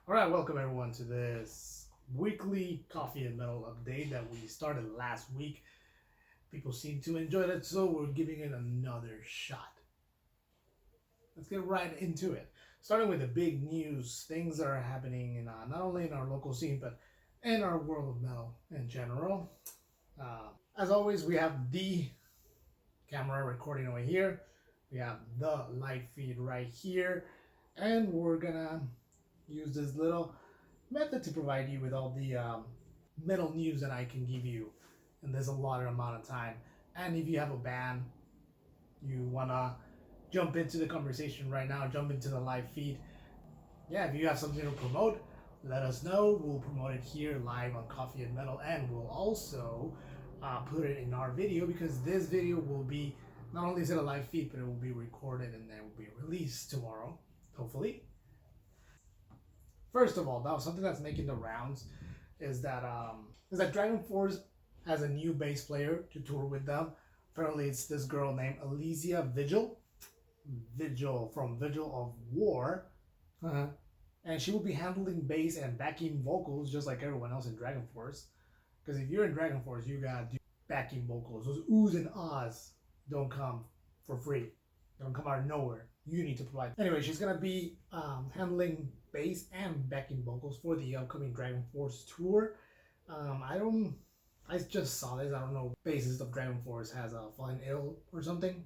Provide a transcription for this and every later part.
All right, welcome everyone to this weekly coffee and metal update that we started last week. People seem to enjoy it, so we're giving it another shot. Let's get right into it. Starting with the big news, things are happening in not only in our local scene but in our world of metal in general. As always, we have the camera recording over here. We have the live feed right here, and we're gonna use this little method to provide you with all the metal news that I can give you in this allotted amount of time. And if you have a band, you wanna jump into the conversation right now, jump into the live feed. Yeah, if you have something to promote, let us know. We'll promote it here live on Coffee and Metal, and we'll also put it in our video, because this video will be not only is it a live feed, but it will be recorded and then will be released tomorrow, hopefully. First of all, that was something that's making the rounds is that Dragonforce has a new bass player to tour with them. Apparently, it's this girl named Elysia Vigil from Vigil of War, and she will be handling bass and backing vocals just like everyone else in Dragonforce. Because if you're in Dragonforce, you gotta do backing vocals. Those oohs and ahs don't come for free. Don't come out of nowhere. You need to provide. Anyway, she's gonna be handling bass and backing vocals for the upcoming Dragonforce tour. I just saw this. I don't know. Bassist of Dragonforce has fallen ill or something,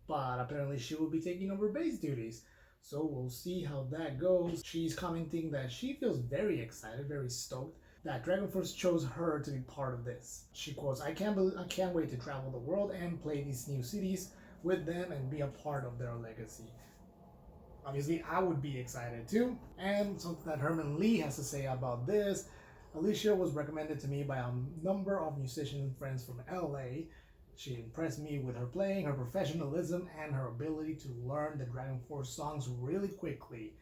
but apparently she will be taking over bass duties. So we'll see how that goes. She's commenting that she feels very excited, very stoked that Dragonforce chose her to be part of this. She quotes, I can't wait to travel the world and play these new cities with them and be a part of their legacy." Obviously, I would be excited too. And something that Herman Lee has to say about this: Elysia was recommended to me by a number of musician friends from LA. She impressed me with her playing, her professionalism, and her ability to learn the Dragonforce songs really quickly.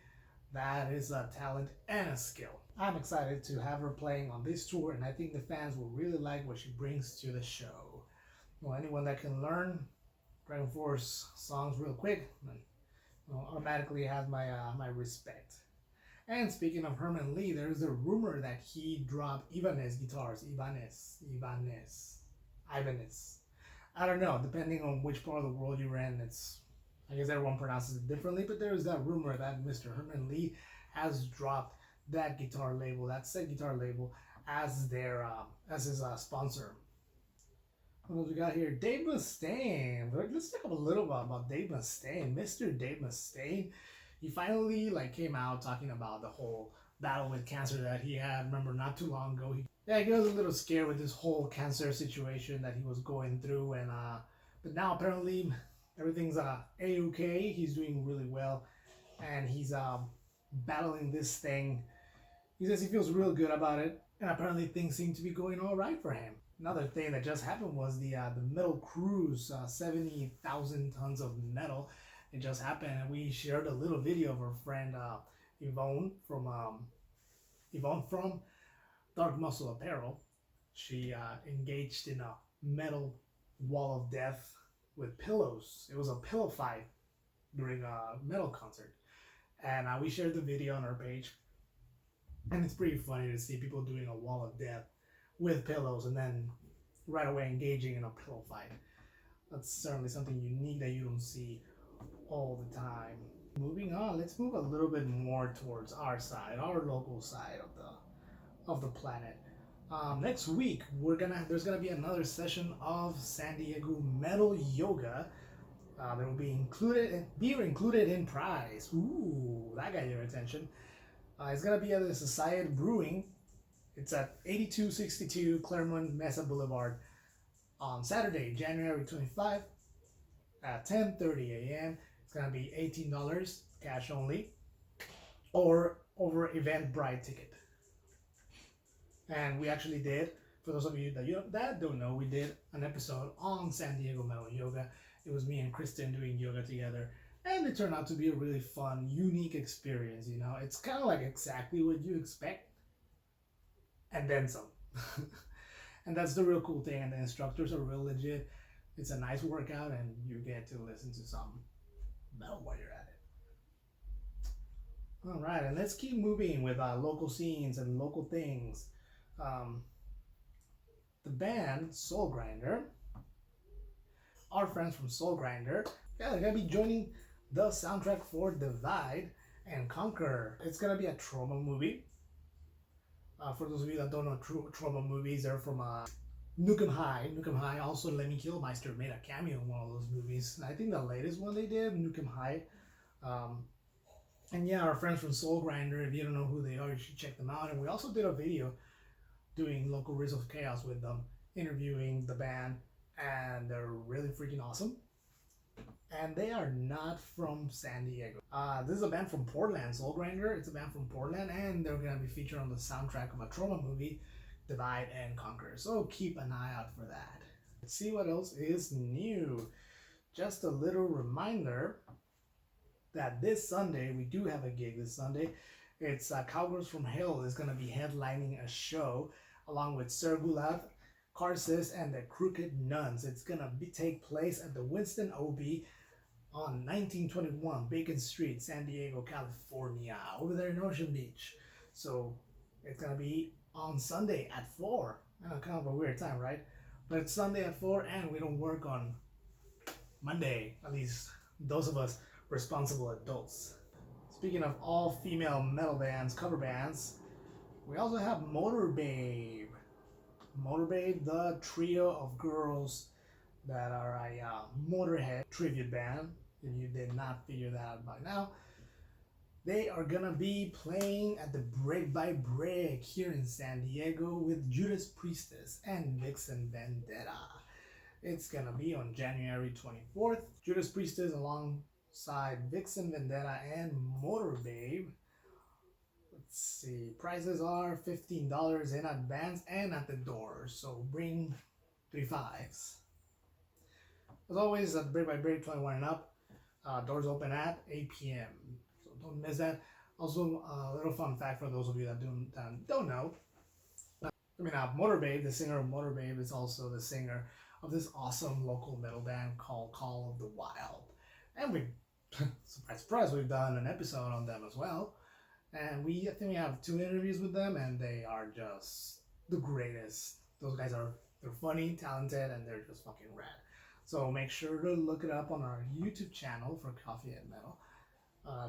That is a talent and a skill. I'm excited to have her playing on this tour, and I think the fans will really like what she brings to the show. Well, anyone that can learn Dragonforce songs real quick, automatically has my respect. And speaking of Herman Lee, there's a rumor that he dropped Ibanez guitars. Ibanez. I don't know, depending on which part of the world you're in, I guess everyone pronounces it differently, but there's that rumor that Mr. Herman Lee has dropped that guitar label, that said guitar label, as his sponsor. What else we got here? Dave Mustaine. Let's talk a little bit about Dave Mustaine. Mr. Dave Mustaine. He finally came out talking about the whole battle with cancer that he had. Remember, not too long ago, he was a little scared with this whole cancer situation that he was going through, and but now apparently everything's a-okay. He's doing really well, and he's battling this thing. He says he feels real good about it, and apparently things seem to be going all right for him. Another thing that just happened was the metal cruise, 70,000 tons of metal. It just happened, and we shared a little video of our friend Yvonne from Dark Muscle Apparel. She engaged in a metal wall of death with pillows. It was a pillow fight during a metal concert, and we shared the video on our page. And it's pretty funny to see people doing a wall of death with pillows and then right away engaging in a pillow fight. That's certainly something unique that you don't see all the time. Moving on, let's move a little bit more towards our side, our local side of the planet. Next week there's gonna be another session of San Diego Metal Yoga. That will be included in prize. Ooh, that got your attention. It's gonna be at the Society Brewing. It's at 8262 Claremont Mesa Boulevard on Saturday, January 25 at 10:30 a.m. It's gonna be $18 cash only, or over Eventbrite ticket. And we actually did, for those of you that don't know, we did an episode on San Diego Metal Yoga. It was me and Kristen doing yoga together, and it turned out to be a really fun, unique experience. It's kind of like exactly what you expect, and then some. And that's the real cool thing. And the instructors are real legit. It's a nice workout, and you get to listen to some metal while you're at it. All right, and let's keep moving with local scenes and local things. Um, the band Soul Grinder, our friends from Soul Grinder, yeah, they're gonna be joining the soundtrack for Divide and Conquer. It's gonna be a trauma movie. For those of you that don't know trauma movies, they're from Nukem High. Nukem High, also Lemmy Kilmister made a cameo in one of those movies. I think the latest one they did, Nukem High. Um, and yeah, our friends from Soul Grinder, if you don't know who they are, you should check them out. And we also did a video doing local Riz of Chaos with them, interviewing the band, and they're really freaking awesome. And they are not from San Diego. This is a band from Portland, Soul Grinder. It's a band from Portland, and they're gonna be featured on the soundtrack of a trauma movie, Divide and Conquer. So keep an eye out for that. Let's see what else is new. Just a little reminder that this Sunday, we do have a gig this Sunday. It's Cowgirls from Hell is going to be headlining a show along with Sir Gulav, Karsis, and the Crooked Nuns. It's going to take place at the Winston OB on 1921 Bacon Street, San Diego, California, over there in Ocean Beach. So it's going to be on Sunday at 4. Kind of a weird time, right? But it's Sunday at 4, and we don't work on Monday, at least those of us responsible adults. Speaking of all-female metal bands, cover bands, we also have Motorbabe. Motorbabe, the trio of girls that are a Motorhead tribute band. If you did not figure that out by now, they are gonna be playing at the Break by Break here in San Diego with Judas Priestess and Vixen Vendetta. It's gonna be on January 24th. Judas Priestess alongside Vixen Vendetta and Motorbabe. Let's see, prices are $15 in advance and at the door, so bring 3 fives. As always, at Break by Break, 21 and up. Doors open at 8 p.m. So don't miss that. Also, a little fun fact for those of you that don't know. Motorbabe, the singer of Motorbabe, is also the singer of this awesome local metal band called Call of the Wild. And we, surprise, we've done an episode on them as well. And I think we have 2 interviews with them, and they are just the greatest. Those guys they're funny, talented, and they're just fucking rad. So make sure to look it up on our YouTube channel for Coffee and Metal.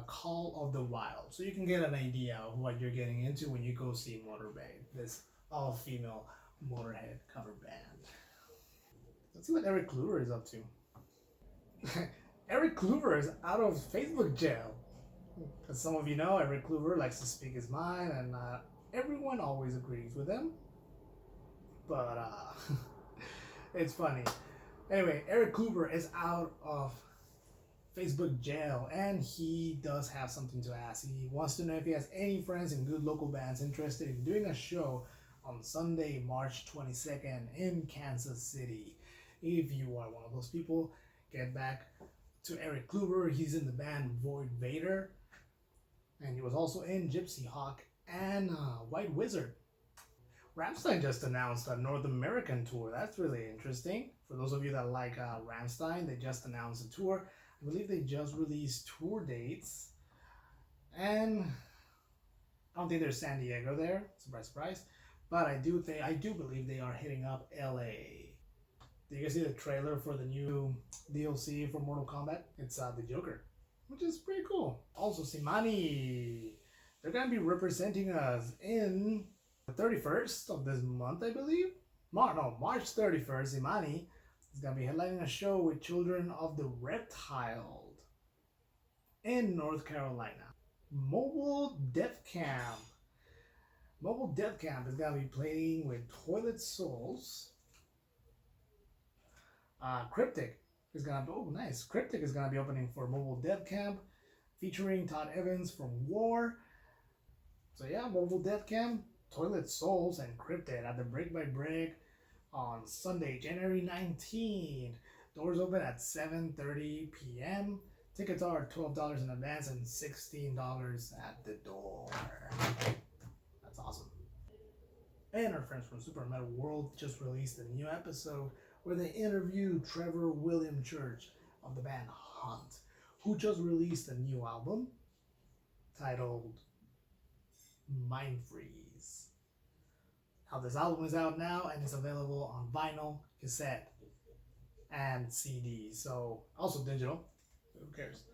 Call of the Wild. So you can get an idea of what you're getting into when you go see Motorbabe, this all-female Motorhead cover band. Let's see what Eric Kluver is up to. Eric Kluver is out of Facebook jail. As some of you know, Eric Kluver likes to speak his mind, and everyone always agrees with him. But it's funny. Anyway, Eric Kluver is out of Facebook jail, and he does have something to ask. He wants to know if he has any friends in good local bands interested in doing a show on Sunday, March 22nd in Kansas City. If you are one of those people, get back to Eric Kluver. He's in the band Void Vader, and he was also in Gypsy Hawk and White Wizard. Rammstein just announced a North American tour. That's really interesting. For those of you that like Rammstein, they just announced a tour. I believe they just released tour dates. And I don't think there's San Diego there. Surprise, surprise. But I do believe they are hitting up LA. Did you guys see the trailer for the new DLC for Mortal Kombat? It's the Joker, which is pretty cool. Also, Simani, they're gonna be representing us in the 31st of this month, I believe. March 31st. Simani is gonna be headlining a show with Children of the Reptiled in North Carolina. Mobile Death Camp. Mobile Death Camp is gonna be playing with Toilet Souls. Cryptic is gonna be opening for Mobile Death Camp, featuring Todd Evans from War. So yeah, Mobile Death Camp, Toilet Souls, and Cryptid at the Break by Break on Sunday, January 19th. Doors open at 7:30 p.m. Tickets are $12 in advance and $16 at the door. That's awesome. And our friends from Super Metal World just released a new episode where they interview Trevor William Church of the band Hunt, who just released a new album. titled Mind Freeze. Now this album is out now and it's available on vinyl, cassette, and CD. So also digital. Who cares?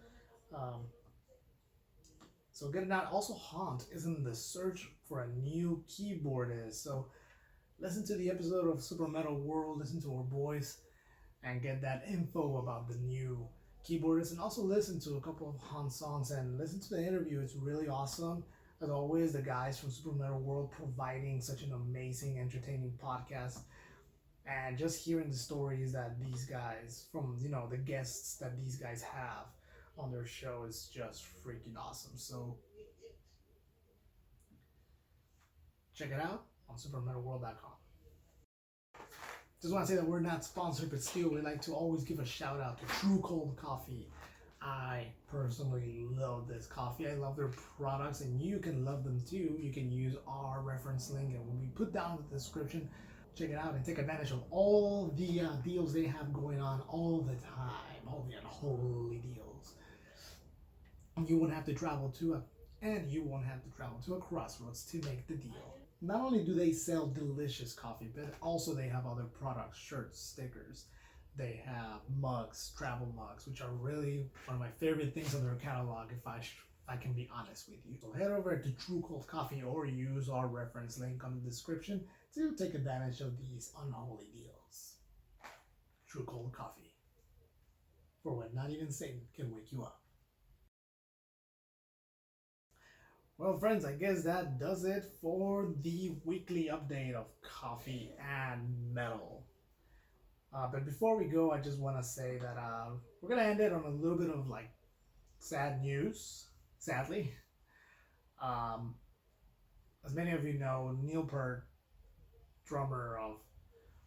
So get it out. Also, Haunt is in the search for a new keyboardist. So listen to the episode of Super Metal World. Listen to our boys and get that info about the new keyboardist. And also listen to a couple of Haunt songs and listen to the interview. It's really awesome. As always, the guys from Super Metal World providing such an amazing, entertaining podcast. And just hearing the stories that these guys, from the guests that these guys have on their show, is just freaking awesome. So check it out on supermetalworld.com. Just want to say that we're not sponsored, but still we like to always give a shout out to True Cold Coffee. I personally love this coffee. I love their products, and you can love them too. You can use our reference link, and we put down in the description. Check it out and take advantage of all the deals they have going on all the time, all the unholy deals. You won't have to travel to a crossroads to make the deal. Not only do they sell delicious coffee, but also they have other products, shirts, stickers. They have mugs, travel mugs, which are really one of my favorite things on their catalog, if I can be honest with you. So head over to True Cold Coffee or use our reference link on the description to take advantage of these unholy deals. True Cold Coffee. For when not even Satan can wake you up. Well, friends, I guess that does it for the weekly update of coffee and metal. But before we go, I just want to say that we're going to end it on a little bit of sad news, sadly. As many of you know, Neil Peart, drummer of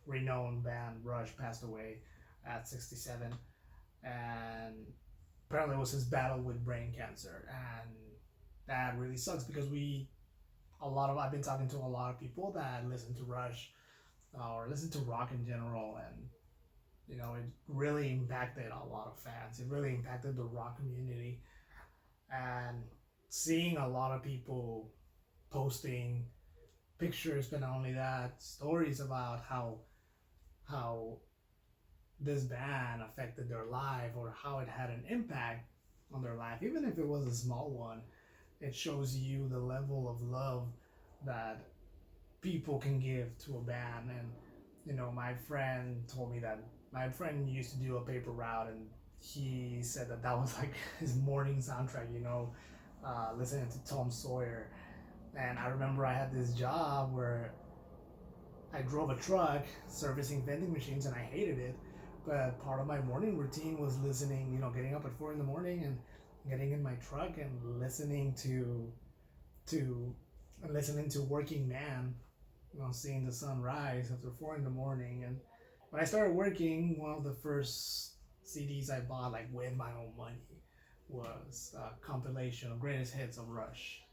renowned band Rush, passed away at 67. And apparently it was his battle with brain cancer. And that really sucks because I've been talking to a lot of people that listen to Rush or listen to rock in general, and it really impacted a lot of fans. It really impacted the rock community, and seeing a lot of people posting pictures, but not only that, stories about how this band affected their life or how it had an impact on their life, even if it was a small one. It shows you the level of love that people can give to a band. And my friend told me that my friend used to do a paper route, and he said that was like his morning soundtrack, listening to Tom Sawyer. And I remember I had this job where I drove a truck servicing vending machines, and I hated it, but part of my morning routine was listening, getting up at 4 a.m. and getting in my truck and listening to Working Man, seeing the sun rise after 4 a.m. And when I started working, one of the first CDs I bought, with my own money, was a compilation of greatest hits of Rush.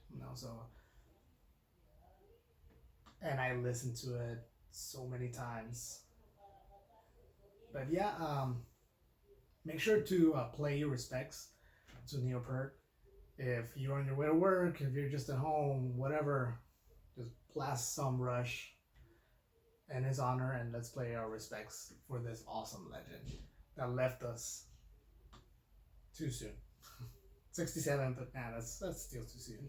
And I listened to it so many times. But yeah, make sure to pay your respects to Neil Peart. If you're on your way to work, if you're just at home, whatever, just blast some Rush in his honor, and let's play our respects for this awesome legend that left us too soon. 67, but man, that's still too soon.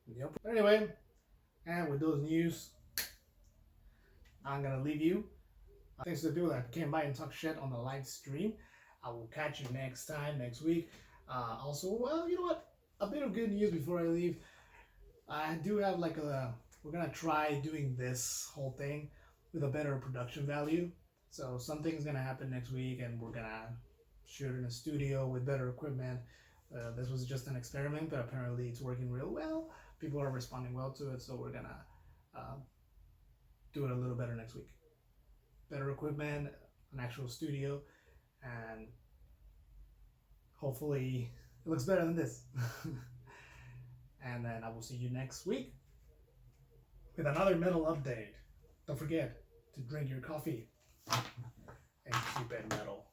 Yep. But anyway, and with those news, I'm gonna leave you. Thanks to the people that came by and talked shit on the live stream. I will catch you next week. Also, well, you know what? A bit of good news before I leave. I do have we're gonna try doing this whole thing with a better production value. So something's gonna happen next week, and we're gonna shoot in a studio with better equipment. This was just an experiment, but apparently it's working real well. People are responding well to it, so we're gonna do it a little better next week. Better equipment, an actual studio, and hopefully it looks better than this. And then I will see you next week with another metal update. Don't forget to drink your coffee and keep it metal.